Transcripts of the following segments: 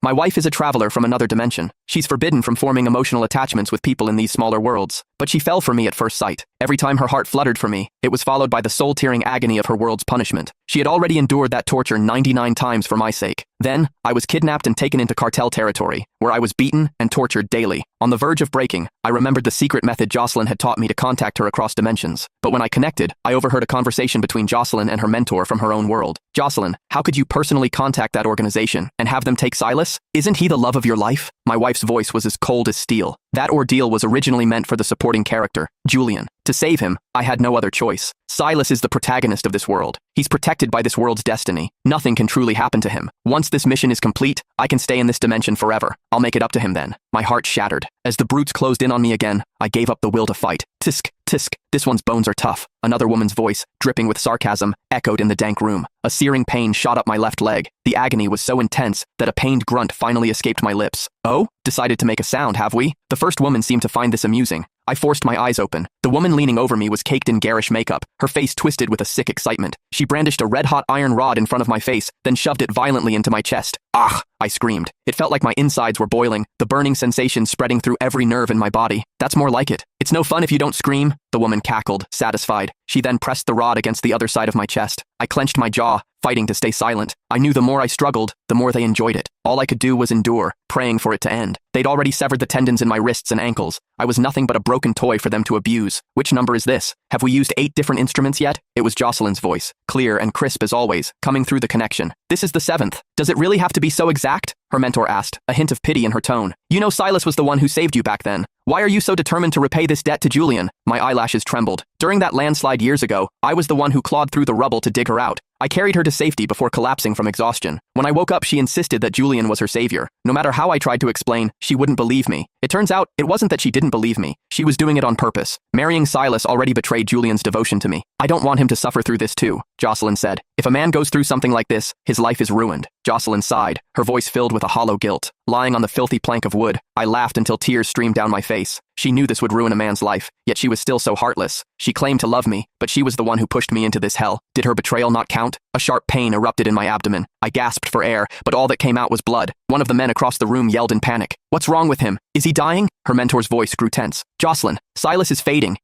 My wife is a traveler from another dimension. She's forbidden from forming emotional attachments with people in these smaller worlds. But she fell for me at first sight. Every time her heart fluttered for me, it was followed by the soul-tearing agony of her world's punishment. She had already endured that torture 99 times for my sake. Then, I was kidnapped and taken into cartel territory, where I was beaten and tortured daily. On the verge of breaking, I remembered the secret method Jocelyn had taught me to contact her across dimensions. But when I connected, I overheard a conversation between Jocelyn and her mentor from her own world. Jocelyn, how could you personally contact that organization and have them take Silas? Isn't he the love of your life? My wife's voice was as cold as steel. That ordeal was originally meant for the supporting character, Julian. To save him, I had no other choice. Silas is the protagonist of this world. He's protected by this world's destiny. Nothing can truly happen to him. Once this mission is complete, I can stay in this dimension forever. I'll make it up to him then. My heart shattered. As the brutes closed in on me again, I gave up the will to fight. Tisk, tisk, this one's bones are tough. Another woman's voice, dripping with sarcasm, echoed in the dank room. A searing pain shot up my left leg. The agony was so intense that a pained grunt finally escaped my lips. Oh? Decided to make a sound, have we? The first woman seemed to find this amusing. I forced my eyes open. The woman leaning over me was caked in garish makeup, her face twisted with a sick excitement. She brandished a red-hot iron rod in front of my face, then shoved it violently into my chest. Ah! I screamed. It felt like my insides were boiling, the burning sensation spreading through every nerve in my body. That's more like it. It's no fun if you don't scream, the woman cackled, satisfied. She then pressed the rod against the other side of my chest. I clenched my jaw, fighting to stay silent. I knew the more I struggled, the more they enjoyed it. All I could do was endure, praying for it to end. They'd already severed the tendons in my wrists and ankles. I was nothing but a broken toy for them to abuse. Which number is this? Have we used 8 different instruments yet? It was Jocelyn's voice, clear and crisp as always, coming through the connection. This is the 7th. Does it really have to be so exact? Her mentor asked, a hint of pity in her tone. You know Silas was the one who saved you back then. Why are you so determined to repay this debt to Julian? My eyelashes trembled. During that landslide years ago, I was the one who clawed through the rubble to dig her out. I carried her to safety before collapsing from exhaustion. When I woke up, she insisted that Julian was her savior. No matter how I tried to explain, she wouldn't believe me. It turns out, it wasn't that she didn't believe me. She was doing it on purpose. Marrying Silas already betrayed Julian's devotion to me. I don't want him to suffer through this too, Jocelyn said. If a man goes through something like this, his life is ruined. Jocelyn sighed, her voice filled with a hollow guilt. Lying on the filthy plank of wood, I laughed until tears streamed down my face. She knew this would ruin a man's life, yet she was still so heartless. She claimed to love me, but she was the one who pushed me into this hell. Did her betrayal not count? A sharp pain erupted in my abdomen. I gasped for air, but all that came out was blood. One of the men across the room yelled in panic. What's wrong with him? Is he dying? Her mentor's voice grew tense. Jocelyn, Silas is fading.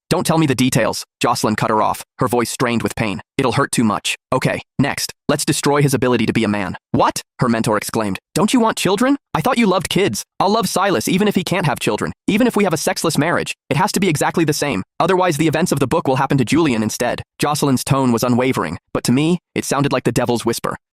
Don't tell me the details. Jocelyn cut her off, her voice strained with pain. It'll hurt too much. Okay, next. Let's destroy his ability to be a man. What? Her mentor exclaimed. Don't you want children? I thought you loved kids. I'll love Silas even if he can't have children. Even if we have a sexless marriage. It has to be exactly the same. Otherwise the events of the book will happen to Julian instead. Jocelyn's tone was unwavering, but to me, it sounded like the devil's whisper.